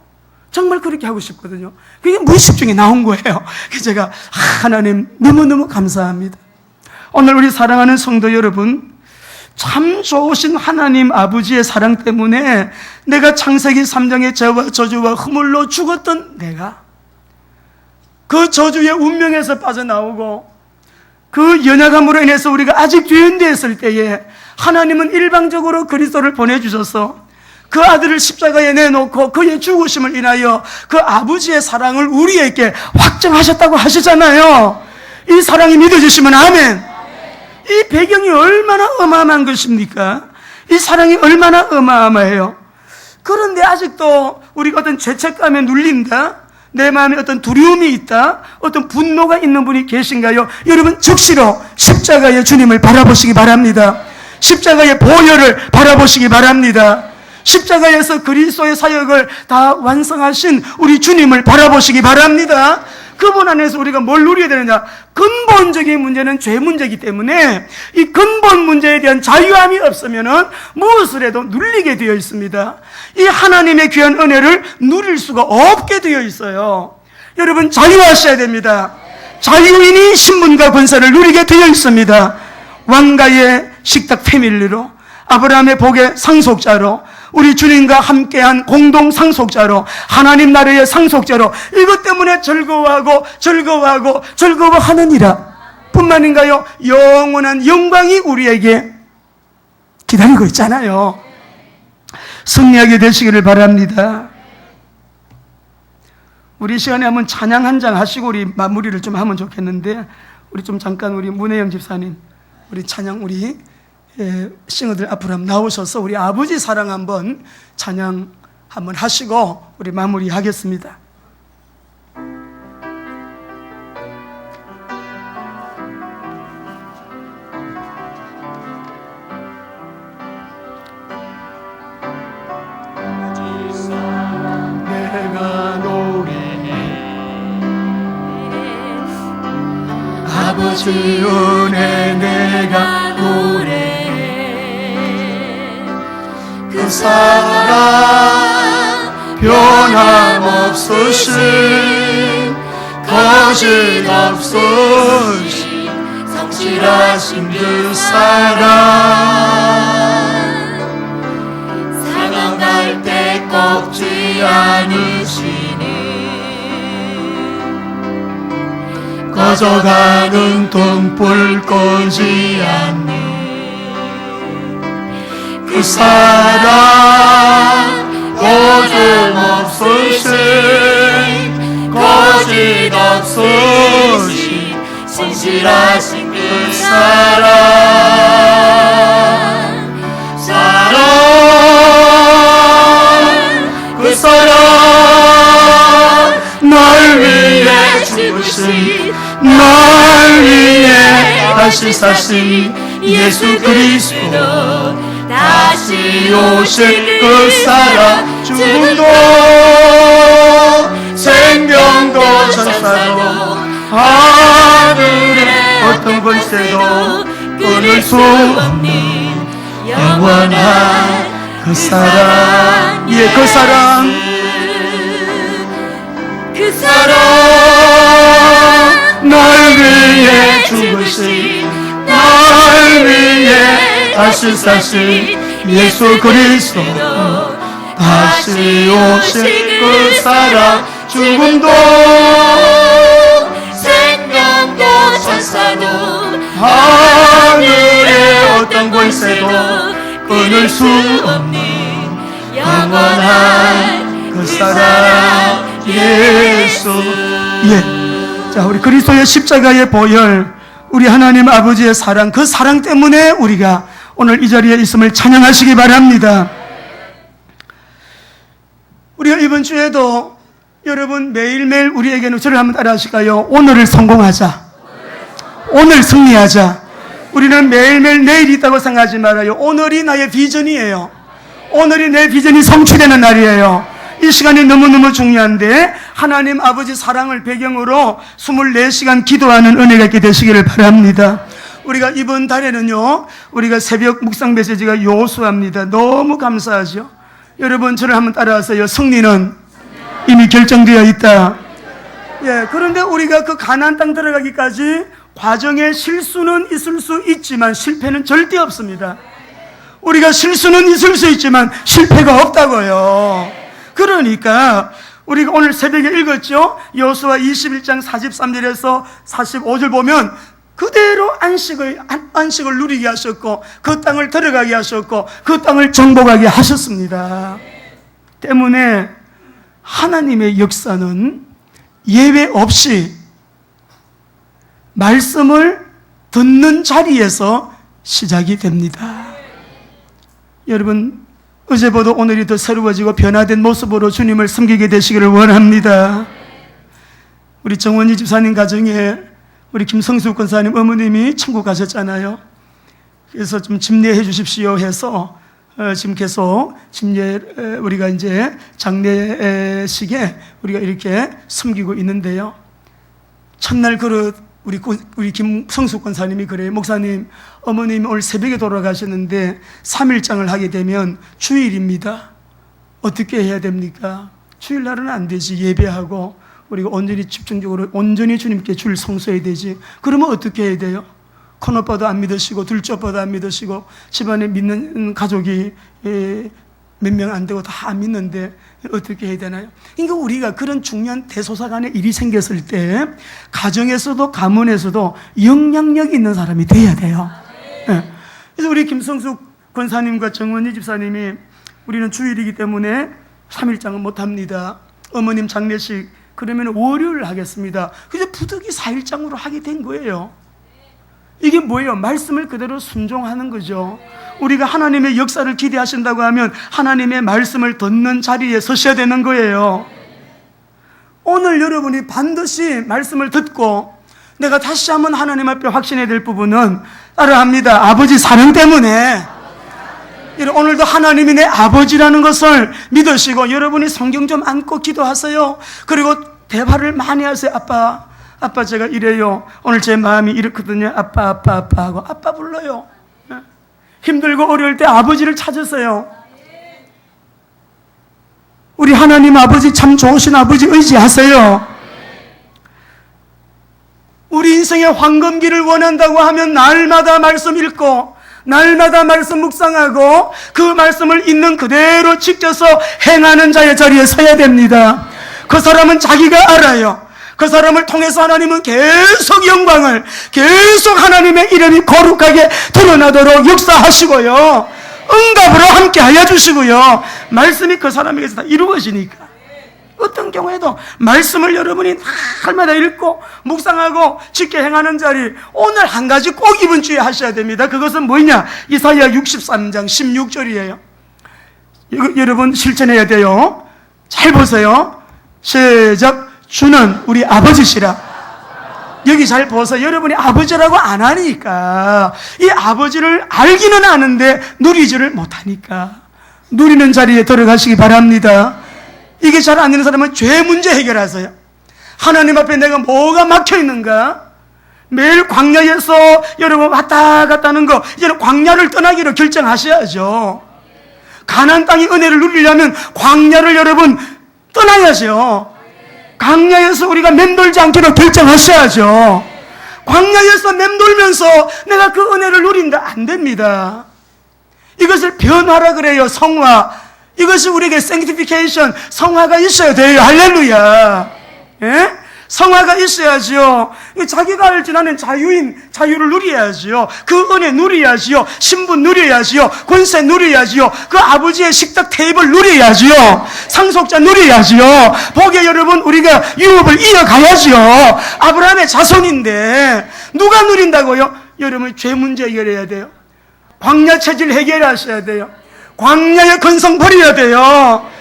정말 그렇게 하고 싶거든요. 그게 무의식 중에 나온 거예요. 그래서 제가 하나님 너무너무 감사합니다. 오늘 우리 사랑하는 성도 여러분, 참 좋으신 하나님 아버지의 사랑 때문에 내가 창세기 3장의 죄와 저주와 허물로 죽었던 내가 그 저주의 운명에서 빠져나오고 그 연약함으로 인해서 우리가 아직 죄인 되었을 때에 하나님은 일방적으로 그리스도를 보내주셔서 그 아들을 십자가에 내놓고 그의 죽으심을 인하여 그 아버지의 사랑을 우리에게 확정하셨다고 하시잖아요. 이 사랑이 믿어지시면 아멘. 이 배경이 얼마나 어마어마한 것입니까? 이 사랑이 얼마나 어마어마해요. 그런데 아직도 우리가 어떤 죄책감에 눌린다, 내 마음에 어떤 두려움이 있다, 어떤 분노가 있는 분이 계신가요? 여러분 즉시로 십자가의 주님을 바라보시기 바랍니다. 십자가의 보혈을 바라보시기 바랍니다. 십자가에서 그리스도의 사역을 다 완성하신 우리 주님을 바라보시기 바랍니다. 그분 안에서 우리가 뭘 누려야 되느냐? 근본적인 문제는 죄 문제이기 때문에 이 근본 문제에 대한 자유함이 없으면 무엇을 해도 눌리게 되어 있습니다. 이 하나님의 귀한 은혜를 누릴 수가 없게 되어 있어요. 여러분 자유하셔야 됩니다. 자유인이 신분과 권세를 누리게 되어 있습니다. 왕가의 식탁 패밀리로, 아브라함의 복의 상속자로, 우리 주님과 함께한 공동 상속자로, 하나님 나라의 상속자로, 이것 때문에 즐거워하느니라 뿐만인가요? 영원한 영광이 우리에게 기다리고 있잖아요. 승리하게 되시기를 바랍니다. 우리 시간에 한번 찬양 한 장 하시고 우리 마무리를 좀 하면 좋겠는데, 우리 좀 잠깐 우리 문혜영 집사님 우리 찬양 우리 싱어들 앞으로 한번 나오셔서 우리 아버지 사랑 한번 찬양 한번 하시고 우리 마무리하겠습니다. 내가 노래해 아버지 은혜 내가 노래해 그 사랑 변함없으신 거짓 없으신 성실하신 그 사랑 상황할 때 꺾지 않으시는 꺼져가는 등불 꺼지 않는 그 사랑 거짓없으신 거짓 없으신 성실하신 그 사랑 그 사랑 널 위해 죽으신 널 위해 다시 사신 예수 그리스도 다시 오실 그 사랑 죽음도 생명도 천사도 하늘의 어떤 권세도 끊을 수 없는 영원한 그 사랑 예, 그 사랑 그 사랑 널 위해 죽으신 널 위해 다시 사신 예수 그리스도 다시 오실 그 사랑 죽음도 생명도 천사도 하늘의 어떤 권세도 끊을 수 없는 영원한 그 사랑 예수. 예. 자, 우리 그리스도의 십자가의 보혈, 우리 하나님 아버지의 사랑, 그 사랑 때문에 우리가 오늘 이 자리에 있음을 찬양하시기 바랍니다. 우리가 이번 주에도 여러분 매일매일 우리에게는 저를 한번 따라 하실까요? 오늘을 성공하자. 오늘 승리하자. 우리는 매일매일 내일이 있다고 생각하지 말아요. 오늘이 나의 비전이에요. 오늘이 내 비전이 성취되는 날이에요. 이 시간이 너무너무 중요한데 하나님 아버지 사랑을 배경으로 24시간 기도하는 은혜가 있게 되시기를 바랍니다. 우리가 이번 달에는요, 우리가 새벽 묵상 메시지가 요수합니다. 너무 감사하죠. 여러분 저를 한번 따라하세요. 승리는 이미 결정되어 있다. 예, 그런데 우리가 그 가나안 땅 들어가기까지 과정에 실수는 있을 수 있지만 실패는 절대 없습니다. 우리가 실수는 있을 수 있지만 실패가 없다고요. 그러니까 우리가 오늘 새벽에 읽었죠. 여호수아 21장 43절에서 45절 보면 그대로 안식을 누리게 하셨고 그 땅을 들어가게 하셨고 그 땅을 정복하게 하셨습니다. 때문에 하나님의 역사는 예외 없이 말씀을 듣는 자리에서 시작이 됩니다. 여러분 어제보다 오늘이 더 새로워지고 변화된 모습으로 주님을 섬기게 되시기를 원합니다. 우리 정원희 집사님 가정에 우리 김성수 권사님 어머님이 천국 가셨잖아요. 그래서 좀 집례해 주십시오 해서 지금 계속 집례 우리가 이제 장례식에 우리가 이렇게 섬기고 있는데요. 첫날 그릇 우리 김성수 권사님이 그래요. 목사님, 어머님이 오늘 새벽에 돌아가셨는데 3일장을 하게 되면 주일입니다. 어떻게 해야 됩니까? 주일날은 안 되지. 예배하고 우리가 온전히 집중적으로 온전히 주님께 주일 성수해야 되지. 그러면 어떻게 해야 돼요? 큰오빠도 안 믿으시고 둘째 오빠도 안 믿으시고 집안에 믿는 가족이 몇 명 안 되고 다 안 믿는데 어떻게 해야 되나요? 그러니까 우리가 그런 중요한 대소사간의 일이 생겼을 때 가정에서도 가문에서도 영향력 있는 사람이 돼야 돼요. 네. 그래서 우리 김성숙 권사님과 정원희 집사님이 우리는 주일이기 때문에 3일장은 못합니다. 어머님 장례식 그러면 월요일 하겠습니다. 그래서 부득이 4일장으로 하게 된 거예요. 이게 뭐예요? 말씀을 그대로 순종하는 거죠. 우리가 하나님의 역사를 기대하신다고 하면 하나님의 말씀을 듣는 자리에 서셔야 되는 거예요. 오늘 여러분이 반드시 말씀을 듣고 내가 다시 한번 하나님 앞에 확신해야 될 부분은 따라합니다. 아버지 사랑 때문에 오늘도 하나님이 내 아버지라는 것을 믿으시고 여러분이 성경 좀 안고 기도하세요. 그리고 대화를 많이 하세요. 아빠 제가 이래요. 오늘 제 마음이 이렇거든요. 아빠 하고 아빠 불러요. 힘들고 어려울 때 아버지를 찾으세요. 우리 하나님 아버지 참 좋으신 아버지 의지하세요. 우리 인생의 황금기를 원한다고 하면 날마다 말씀 읽고 날마다 말씀 묵상하고 그 말씀을 있는 그대로 지켜서 행하는 자의 자리에 서야 됩니다. 그 사람은 자기가 알아요. 그 사람을 통해서 하나님은 계속 영광을, 계속 하나님의 이름이 거룩하게 드러나도록 역사하시고요, 응답으로 함께 하여 주시고요, 말씀이 그 사람에게서 다 이루어지니까 어떤 경우에도 말씀을 여러분이 날마다 읽고 묵상하고 지켜 행하는 자리, 오늘 한 가지 꼭 이번 주에 하셔야 됩니다. 그것은 뭐냐? 이사야 63장 16절이에요 이거 여러분 실천해야 돼요. 잘 보세요. 시작. 주는 우리 아버지시라. 여기 잘 보세요. 여러분이 아버지라고 안 하니까, 이 아버지를 알기는 아는데 누리지를 못하니까 누리는 자리에 들어가시기 바랍니다. 이게 잘 안 되는 사람은 죄 문제 해결하세요. 하나님 앞에 내가 뭐가 막혀 있는가? 매일 광야에서 여러분 왔다 갔다 하는 거, 이제는 광야를 떠나기로 결정하셔야죠. 가나안 땅의 은혜를 누리려면 광야를 여러분 떠나야죠. 광야에서 우리가 맴돌지 않기로 결정하셔야죠. 광야에서 맴돌면서 내가 그 은혜를 누린다, 안 됩니다. 이것을 변화라 그래요. 성화. 이것이 우리에게 sanctification, 성화가 있어야 돼요. 할렐루야. 예? 성화가 있어야지요. 자기가 알지 나는 자유를 누려야지요. 그 은혜 누려야지요. 신분 누려야지요. 권세 누려야지요. 그 아버지의 식탁 테이블 누려야지요. 상속자 누려야지요. 복의 여러분, 우리가 유업을 이어가야지요. 아브라함의 자손인데 누가 누린다고요? 여러분 죄 문제 해결해야 돼요. 광야 체질 해결하셔야 돼요. 광야의 근성 버려야 돼요.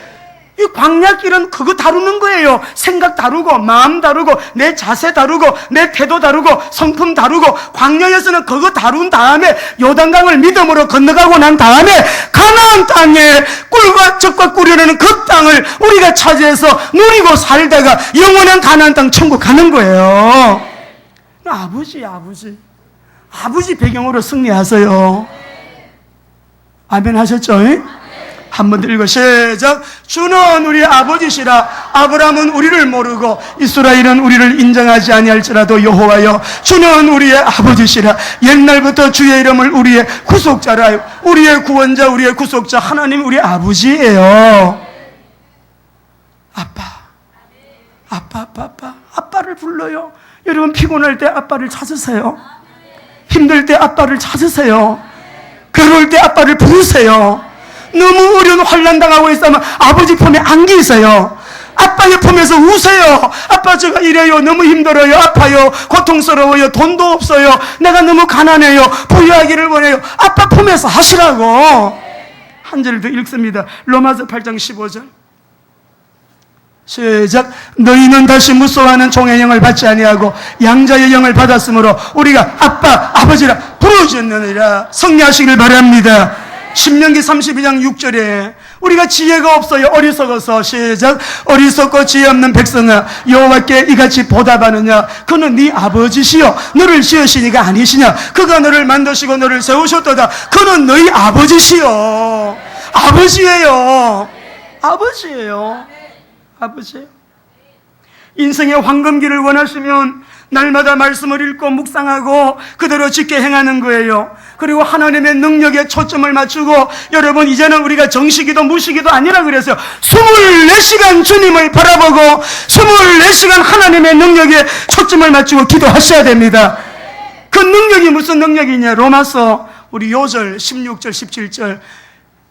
이 광야길은 그거 다루는 거예요. 생각 다루고, 마음 다루고, 내 자세 다루고, 내 태도 다루고, 성품 다루고, 광야에서는 그거 다룬 다음에 요단강을 믿음으로 건너가고 난 다음에 가나안 땅에 꿀과 젖과 꿀이라는 그 땅을 우리가 차지해서 누리고 살다가 영원한 가나안 땅 천국 가는 거예요. 아버지 배경으로 승리하세요. 아멘 하셨죠? 한 번 더 읽어. 시작. 주는 우리 아버지시라. 아브라함은 우리를 모르고 이스라엘은 우리를 인정하지 아니할지라도 여호와여, 주는 우리의 아버지시라. 옛날부터 주의 이름을 우리의 구속자라. 우리의 구원자, 우리의 구속자 하나님 우리 아버지예요. 아빠를 불러요. 여러분 피곤할 때 아빠를 찾으세요. 힘들 때 아빠를 찾으세요. 괴로울 때 아빠를 부르세요. 너무 어려운 환난 당하고 있으면 아버지 품에 안기세요. 아빠의 품에서 우세요. 아빠 제가 이래요. 너무 힘들어요. 아파요. 고통스러워요. 돈도 없어요. 내가 너무 가난해요. 부유하기를 원해요. 아빠 품에서 하시라고. 한 절 더 읽습니다. 로마서 8장 15절 시작. 너희는 다시 무서워하는 종의 영을 받지 아니하고 양자의 영을 받았으므로 우리가 아빠, 아버지라 부르짖느니라. 성리하시길 바랍니다. 신명기 32장 6절에 우리가 지혜가 없어요. 어리석어서. 시작. 어리석고 지혜 없는 백성아, 여호와께 이같이 보답하느냐? 그는 네 아버지시여 너를 지으시니가 아니시냐? 그가 너를 만드시고 너를 세우셨도다. 그는 너희 아버지시여. 아버지예요. 인생의 황금기를 원하시면 날마다 말씀을 읽고 묵상하고 그대로 지켜 행하는 거예요. 그리고 하나님의 능력에 초점을 맞추고, 여러분 이제는 우리가 정시기도 무시기도 아니라 그랬어요. 24시간 주님을 바라보고 24시간 하나님의 능력에 초점을 맞추고 기도하셔야 됩니다. 그 능력이 무슨 능력이냐? 로마서 우리 요절 16절 17절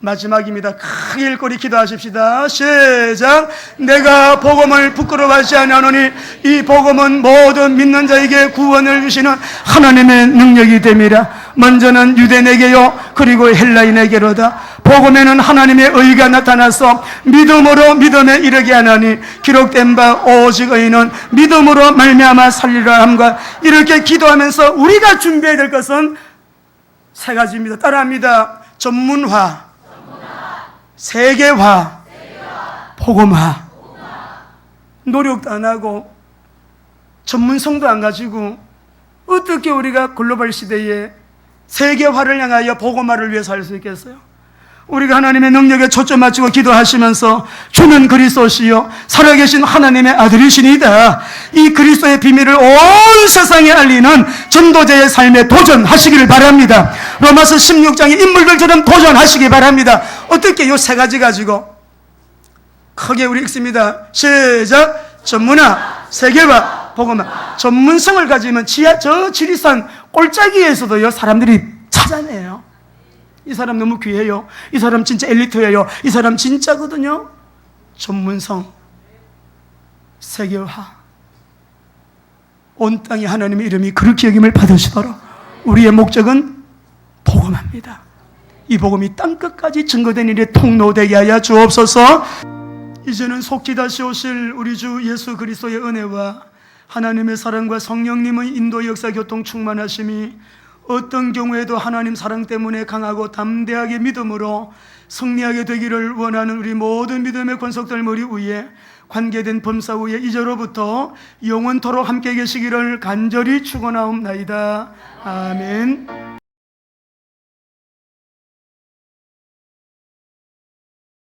마지막입니다. 크게 일거리 기도하십시다. 시작. 내가 복음을 부끄러워하지 아니하노니 이 복음은 모든 믿는 자에게 구원을 주시는 하나님의 능력이 됨이라. 먼저는 유대인에게요 그리고 헬라인에게로다. 복음에는 하나님의 의가 나타나서 믿음으로 믿음에 이르게 하나니 기록된 바 오직 의인은 믿음으로 말미암아 살리라 함과, 이렇게 기도하면서 우리가 준비해야 될 것은 세 가지입니다. 따라합니다. 전문화, 세계화, 복음화. 노력도 안 하고 전문성도 안 가지고 어떻게 우리가 글로벌 시대에 세계화를 향하여 복음화를 위해 살 수 있겠어요? 우리가 하나님의 능력에 초점 맞추고 기도하시면서 주는 그리스도시요 살아계신 하나님의 아들이시니다, 이 그리스도의 비밀을 온 세상에 알리는 전도자의 삶에 도전하시기를 바랍니다. 로마서 16장의 인물들처럼 도전하시기 바랍니다. 어떻게 이 세 가지 가지고 크게 우리 읽습니다. 시작. 전문화, 세계화, 복음화. 전문성을 가지면 저 지리산 꼴짜기에서도요 사람들이 찾아내요. 이 사람 너무 귀해요. 이 사람 진짜 엘리트예요. 이 사람 진짜거든요. 전문성, 세계화. 온 땅에 하나님의 이름이 그렇게 여김을 받으시도록 우리의 목적은 복음합니다. 이 복음이 땅끝까지 증거된 일에 통로되게 하여 주옵소서. 이제는 속히 다시 오실 우리 주 예수 그리스도의 은혜와 하나님의 사랑과 성령님의 인도 역사 교통 충만하심이 어떤 경우에도 하나님 사랑 때문에 강하고 담대하게 믿음으로 승리하게 되기를 원하는 우리 모든 믿음의 권속들 머리 위에 관계된 범사 위에 이제로부터 영원토록 함께 계시기를 간절히 축원하옵나이다. 아멘.